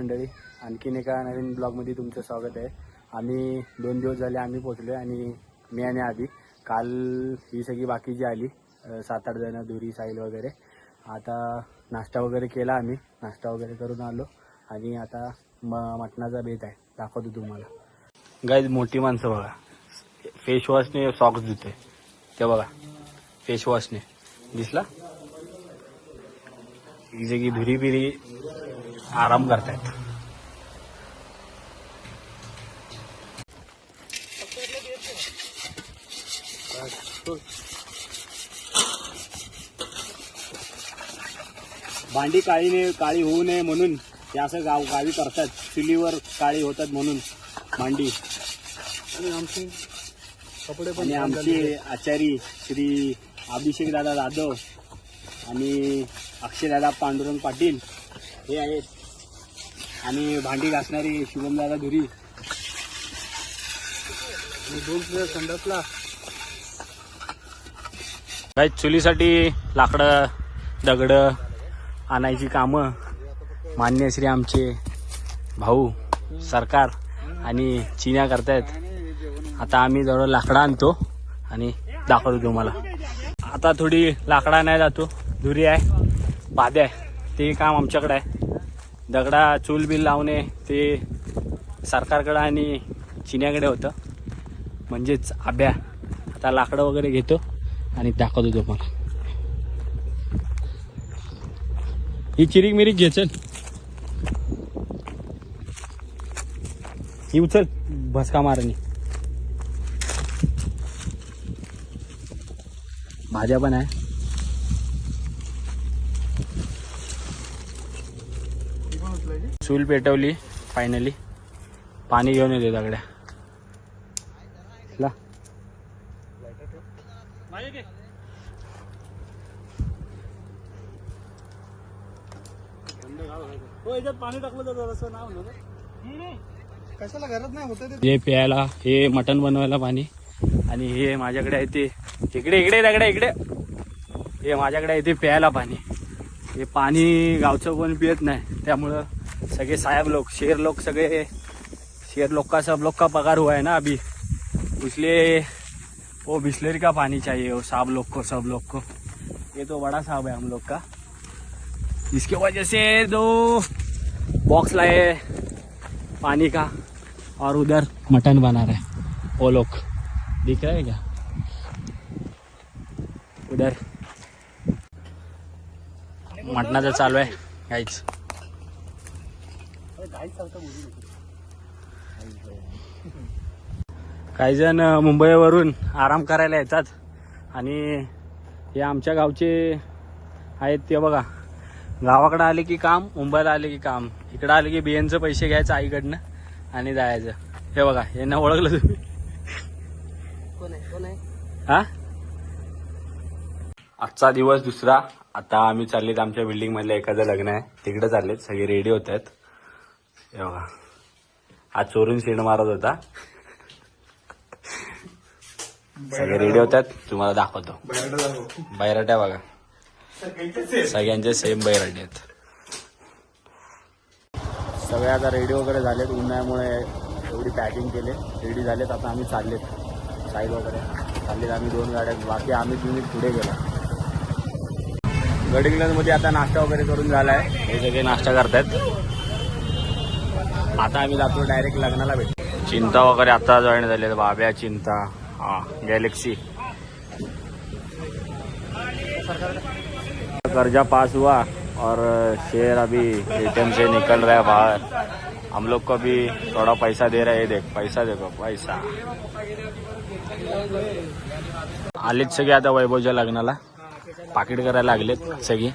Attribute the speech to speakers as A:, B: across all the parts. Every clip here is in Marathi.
A: मंडळी, आणखीन एका नवीन ब्लॉगमध्ये तुमचं स्वागत आहे. आम्ही 2 दिवस झाले आम्ही पोचलो आणि मी आणि आधी काल ही सगळी बाकीची आली 7-8 जण, धुरी, साहिल वगैरे. आता नाश्ता वगैरे केला, आम्ही नाश्ता वगैरे करून आलो आणि आता मटणाचा बेत आहे, दाखवतो तुम्हाला. गाईज मोठी माणसं बघा, फेसवॉशने सॉक्स धुते ते बघा, फेसवॉशने दिसला. ही सगळी धुरी बिरी आराम करतायत. भांडी काळी होऊ नये म्हणून ते असं गावी करतात, चुलीवर काळी होतात म्हणून भांडी. आणि आमचे कपडे पण, आमचे आचारी श्री अभिषेक दादा जाधव आणि अक्षय दादा पांडुरंग पाटील हे आहेत, आणि भांडी घासणारी शुभम दादा धुरी, 2 प्लेयर संडासला. काही चुलीसाठी लाकडं दगड आणायची कामं मान्यश्री आमचे भाऊ सरकार आणि चिन्या करतायत. आता आम्ही जवळ लाकडं आणतो आणि दाखवतो तुम्हाला. आता थोडी लाकडा नाही जातो, धुरी आहे, पाद्या आहे, ते काम आमच्याकडे आहे. दगडा चूल बिल लावणे ते सरकारकडं आणि चिन्याकडे होतं, म्हणजेच आब्या. आता लाकडं वगैरे घेतो आणि दाखवतो तुम्हाला. ही चिरीक मिरीक घे, चल ही उचल, भस्का मारणी. भाज्या पण आहे. चूल पेटवली फायनली. पाणी घेऊन येते दगड्या. पाणी टाकलं तर जरासं नाव कशाला घरात नाही होत. हे प्यायला, हे मटण बनवायला पाणी, आणि हे माझ्याकडे आहे ते इकडे दगड्या इकडे. हे माझ्याकडे आहे ते प्यायला पाणी. हे पाणी गावचं कोण पियत नाही, त्यामुळं सगळे साहेब लोक, शेर लोक, सगळे शेर लोग का सब लोग का पगार हुआ है ना अभी, इसलिए वो बिस्लेरी का पानी चाहिए वो साहब लोग को, सब लोग को. ये तो बड़ा साहब है हम लोग का, इसके वजह से 2 बॉक्स लाए पानी का, और उधर मटन बना रहे वो लोग, दिख रहा है क्या उधर. मटणाचं चालू आहे गाईच. काही जण मुंबईवरून आराम करायला येतात आणि हे आमच्या गावचे आहेत ते बघा. गावाकडे आले की काम, मुंबईला आले की काम, इकडे आले की बियांचं पैसे घ्यायचं आईकडनं आणि जायचं. हे बघा, यांना ओळखलं तुम्ही? कोण आहे? हा, आजचा दिवस दुसरा. आता आम्ही चाललेत आमच्या बिल्डिंग मधल्या एखादं लग्न आहे, तिकडे चाललेत. सगळे रेडी होत आहेत. हे बघा, आज चोरून शेण मारत होता. सगळे रेडी होतात, तुम्हाला दाखवतो. बैराट्या बघा, सगळ्यांचे सेम बैराटे आहेत. सगळे आता रेडी वगैरे झालेत. उन्हाळ्यामुळे एवढी पॅकिंग केले, रेडी झालेत. आता आम्ही चाललेत, साईड वगैरे चाललेत. आम्ही 2 गाड्या, बाकी आम्ही तुम्ही पुढे गेला. गडिंग्लजमध्ये आता नाश्ता वगैरे करून झाला आहे. हे सगळे नाश्ता करतायत. आता आम्ही जातो डायरेक्ट लग्नाला भेटतो. चिंता वगैरे आता जॉईन झाले, बाब्या, चिंता, हाँ गैलेक्सी. कर्जा पास हुआ और शेर अभी एटीएम से निकल रहा है बाहर. हम लोग को भी थोड़ा पैसा दे रहा है. देख, पैसा देखो, पैसा. आलेत सगळे आता वैभवच्या लग्नाला, पाकिट करायला लागलेत सगळे.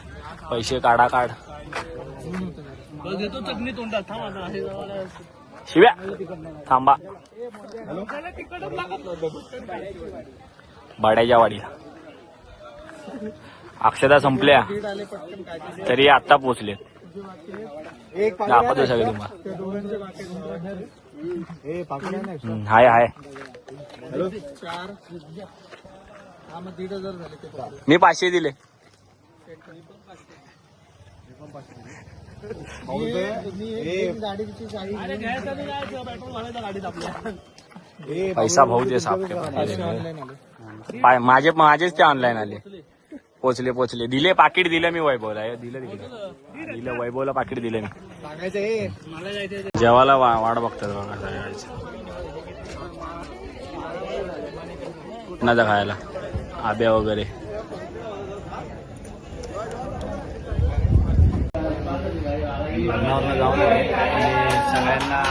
A: पैसे काढा. शिव्या थांबा. बड्याच्या वाडीला अक्षदा संपल्या तरी आता पोचलेत. दाखवतो सगळे तुम्हाला. हाय मी 500 दिले. पैसा भाऊ दे साफ माझेच ते ऑनलाईन आले. पोचले दिले पाकिट दिलं मी वैभवला दिलं वैभवला पाकिट दिलं मी. जेवायला वाट बघतात बघा सगळ्याची खायला आब्या वगैरे. लग्नावरनं जाऊन आणि सगळ्यांना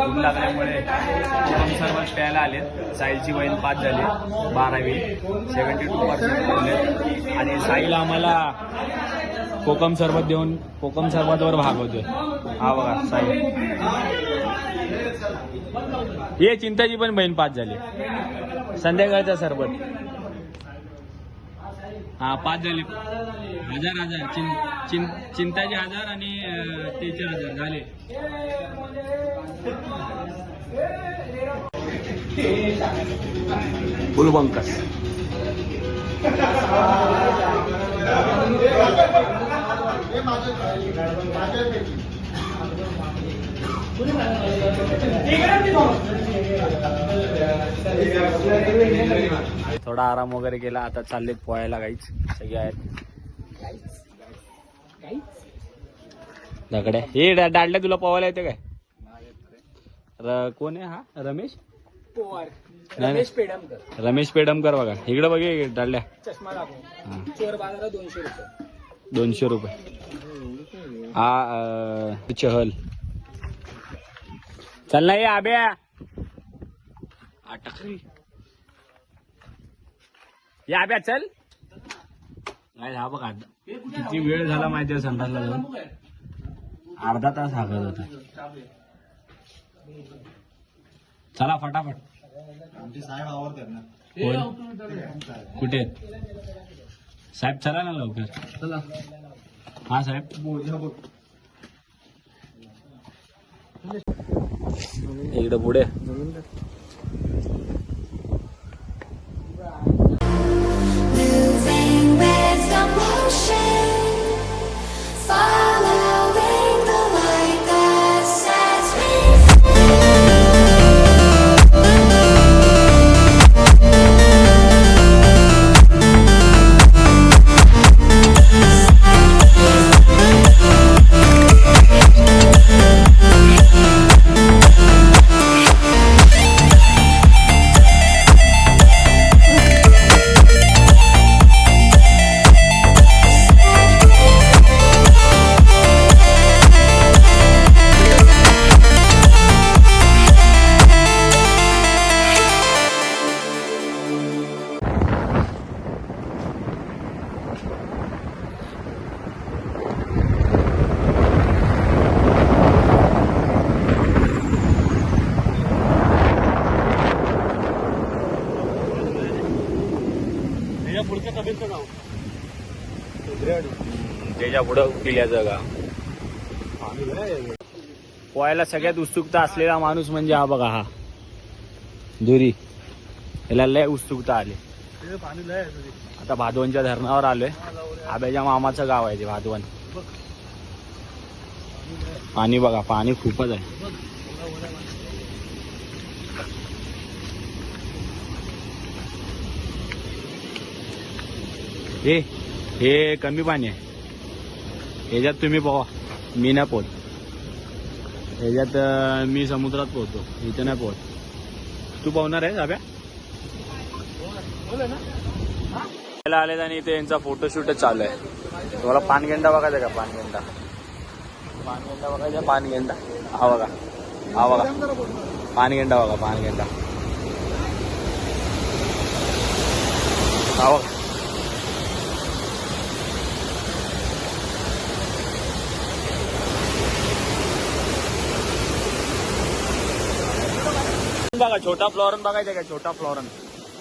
A: ऊन लागल्यामुळे सर्वच प्यायला आले. साईलची वहीन 5 झाली 12वी 72% आणि साईला आम्हाला कोकम सरबत देऊन कोकम सरबतवर भागवतोय. हा बघा साई. हे चिंताची पण बहीण 5 झाली. संध्याकाळचा सरबत हा 5 झाले. 1000 चिंताचे 1000 आणि त्याचे 1000 झाले. फुल बंकस. थोडा आराम वगैरे केला. आता चाललेत पोहायला. काहीच सगळे आहेत दगड्या. हे डाडल्या तुला पोहायला येते काय? कोण आहे हा? रमेश पवार. रमेश पेडमकर बघा. इकडे बघे डाडल्या. चष्मा 200 रुपये. हा चहल. चल ना ये आब्या. या आब्या चल. हा बघा किती वेळ झाला माहिती आहे संडासला जाऊन. अर्धा तास हागत होता. चला फटाफट. साहेब आवडतात ना. कुठे साहेब? चला ना लवकर. चला. हा साहेब. इकडे पुढे त्याच्या पुढं किल्ल्याचं गाव. पोहायला सगळ्यात उत्सुकता असलेला माणूस म्हणजे हा बघा. हा धुरी. याला लय उत्सुकता आली. आता भादवनच्या धरणावर आलोय. आब्याच्या मामाचं गाव आहे ते भादवन. पाणी बघा. पाणी खूपच आहे. हे कमी पाणी आहे. ह्याच्यात तुम्ही पोहा. मी नाही पोहत ह्याच्यात. मी समुद्रात पोहतो. इथे नाही पोहत. तू पोहणार आहे आब्या? आले आणि इथे यांचा फोटोशूट चालू आहे. तुम्हाला पानगेंडा बघायचा का? पानगेंडा बघायचा. पानगेंडा हा बघा. पानगेंडा बघा. पानगेंडा हा बघा. बघा छोटा फ्लॉरन बघायचा का? छोटा फ्लॉरन.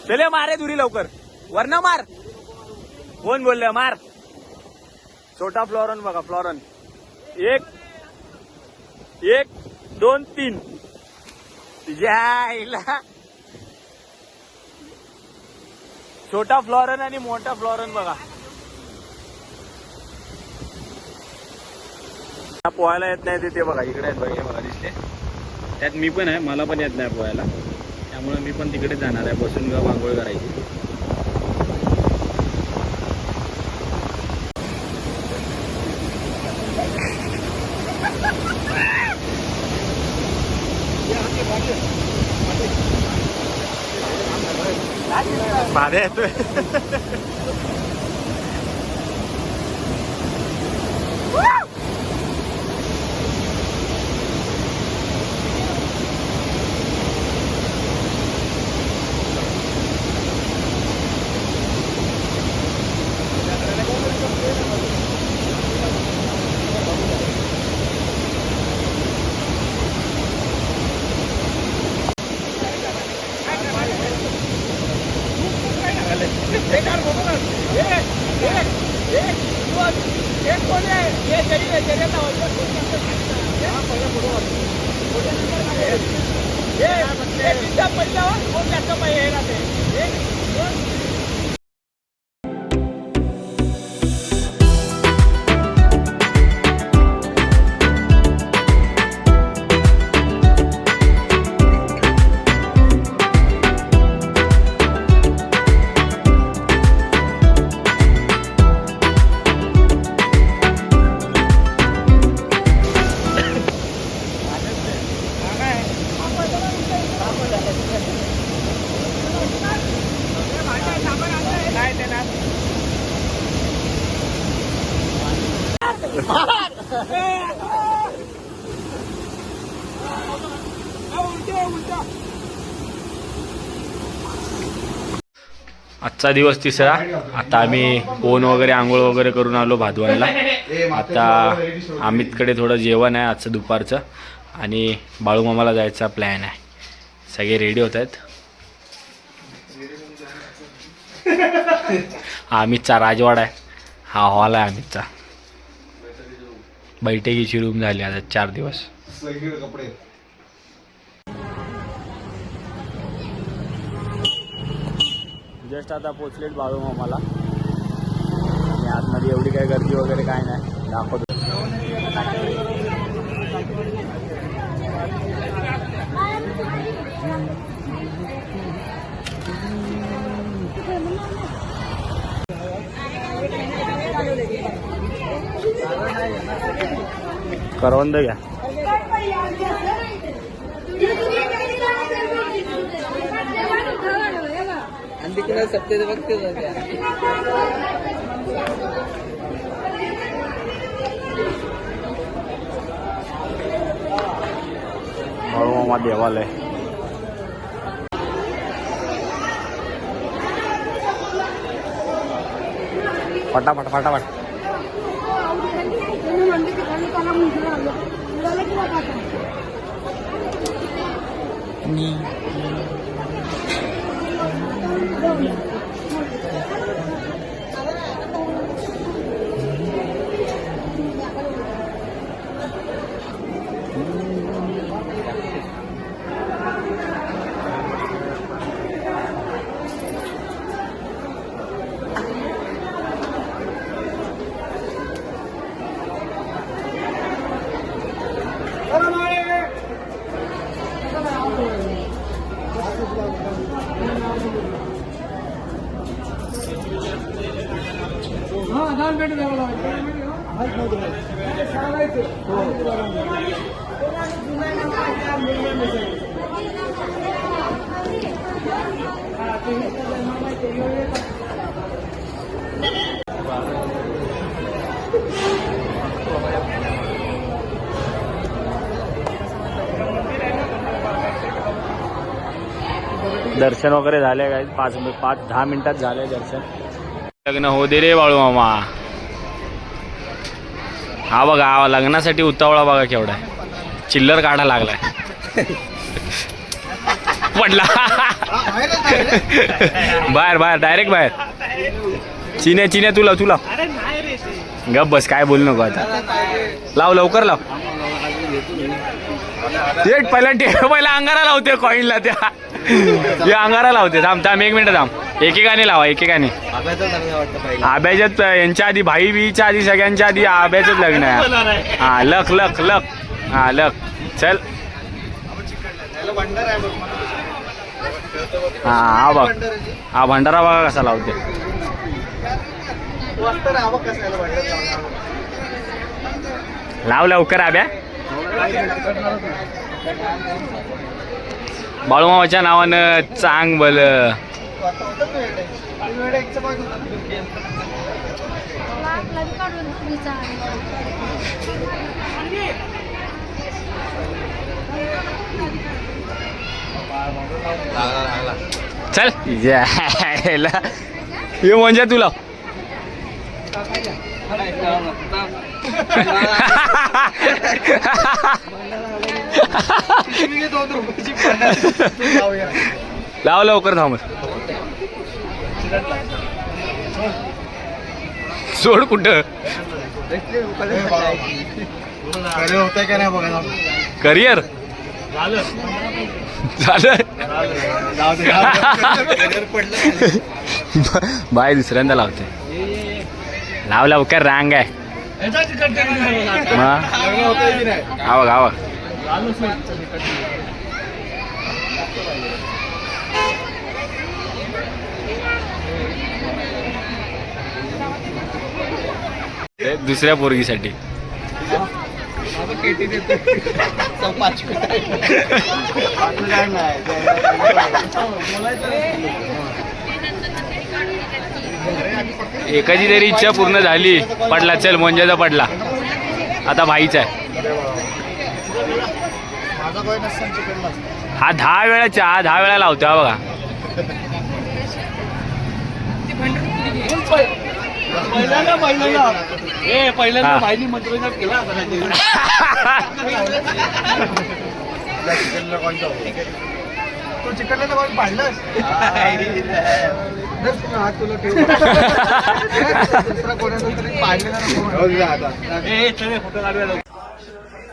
A: चले मारे दुरी लवकर. वरना मार. कोण बोलले मार? छोटा फ्लॉरन बघा. फ्लॉरन 1 2 3. तुझ्या छोटा फ्लॉरन आणि मोठा फ्लॉरन बघा. पोहायला येत नाही ते बघा इकडे आहेत बघा, बघा दिसते. त्यात मी पण आहे, मला पण येत नाही पोहायला, त्यामुळे मी पण तिकडे जाणार आहे बसून किंवा आंघोळ करायची. भारी येतोय. आजचा दिवस तिसरा. आता आम्ही पोहून वगैरे आंघोळ वगैरे करून आलो भादवानला. आता अमितकडे थोडं जेवण आहे आजचं दुपारचं, आणि बाळूमामाला जायचा प्लॅन आहे. सगळे रेडी होत आहेत. हा अमितचा राजवाडा आहे, हा हॉल आहे अमितचा. बैठकीची रूम झाली आता 4 दिवस. जस्ट आता पोचलेत बाळूमामाला, आणि आतमध्ये एवढी काही गर्दी वगैरे काय नाही, दाखवतो. करवंद घ्या. बाळूमामा देवालय. फटाफट फटाफट. दर्शन वगैरे झाले काय 5-10 मिनिटात झाले दर्शन. लग्न हो दे रे बाळूमामा. हा बघा, हा लग्नासाठी उतावळा बघा केवढा आहे. चिल्लर काढा लागलाय. पडला बाहेर बाहेर डायरेक्ट बाहेर. चिन्या तुला गप बस, काय बोलू नको आता. लाव लवकर लाव. पहिला अंगारा लावते कॉईनला त्या. हे अंगारा लावते. थांब थांब 1 मिनिट थांब. एकेकाने लावा एकेकाने. आब्याच्यात यांच्या आधी भाई बीच्या आधी सगळ्यांच्या आधी आब्याचंच लग्न आहे. हा लख लख लख. हा लख चल. हा बघ हा भंडारा बघा कसा लावते. लाव लवकर आब्या. बाळूमामाच्या नावानं चांग बल. चल ये म्हणजे तुला लाव लवकर थांब. सोड कुठं करिअर झालं. बाय दुसऱ्यांदा लावते. लाव लवकर रांग आहे. आवा गावा दुसऱ्या पोरगीसाठी. एकाची तरी इच्छा पूर्ण झाली. पडला चल मोंजाचा पडला. आता भाईचा आहे. हा 10 वेळा चहा 10 वेळा लावतो. हा बघा पहिल्यांदा भाईनी मंत्र केला. तू चिकनला तर पाडलंस.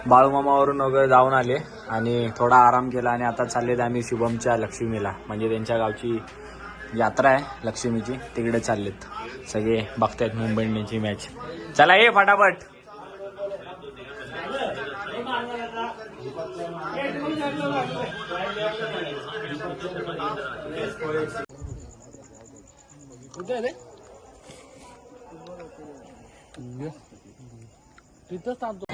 A: बाळूमामावरून वगैरे जाऊन आले आणि थोडा आराम केला आणि आता चाललेत आम्ही शुभमच्या लक्ष्मीला. म्हणजे त्यांच्या गावची यात्रा आहे लक्ष्मीची. तिकडे चाललेत सगळे. बघतायत मुंबई इंडियन्सची मॅच. चला ये फटाफट. तिथंच थांबतो.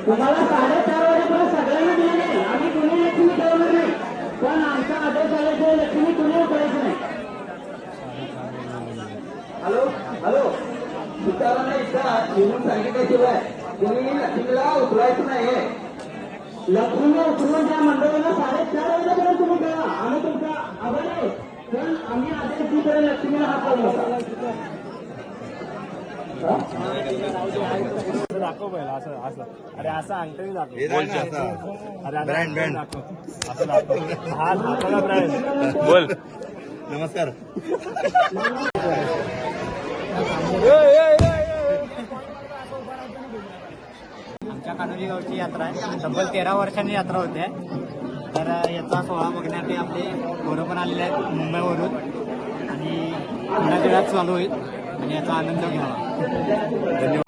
B: तुम्हाला 4:30 वाजेपर्यंत सगळ्यांना दिली नाही. आम्ही कुणी लक्ष्मी ठेवणार नाही. पण आमचा आदेश आल्याशिवाय लक्ष्मी कुणी उतरायचं नाही. हॅलो हॅलो सुतारांना इथं लिहून सांगितल्याशिवाय कुणी लक्ष्मीला उतरायचं नाही. लक्ष्मी उतरून त्या मंडळीला 4:30 वाजेपर्यंत तुम्ही करा. आम्ही तुमचा आभार आहे. पण आम्ही आदेश दिल्याशिवाय लक्ष्मीला हात लावू नका.
A: दाखव पहिला असं असं. अरे असं अंगठी दाखव. बोल
C: नमस्कार.
D: आमच्या कानोली गावची यात्रा आहे. तब्बल 13 वर्षांनी यात्रा होते. तर याचा सोहळा बघण्यासाठी आपले पोरं पण आलेले आहेत मुंबईवरून आणि थोड्या वेळात चालू होईल आणि याचा आनंद घ्यावा. धन्यवाद.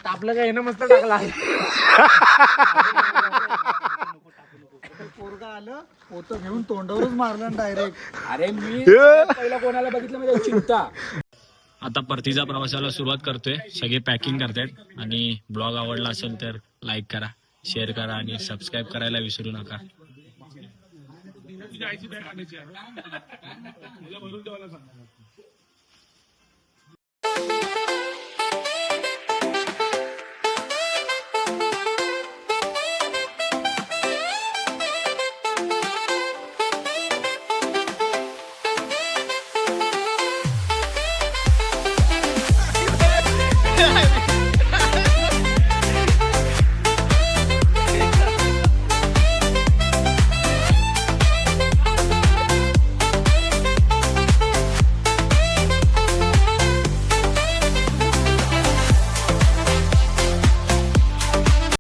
D: तापलं काय ना मस्त टाकला
C: पोरगा आलं पोतं घेऊन तोंडावरच मारलं डायरेक्ट.
A: अरे मी पहिला कोणाला बघितलं म्हणजे चिंता. आता परतीच्या प्रवासाला सुरुवात करतोय. सगळे पॅकिंग करतायत आणि ब्लॉग आवडला असेल तर लाईक करा, शेअर करा आणि सबस्क्राईब करायला विसरू नका.
E: Yeah.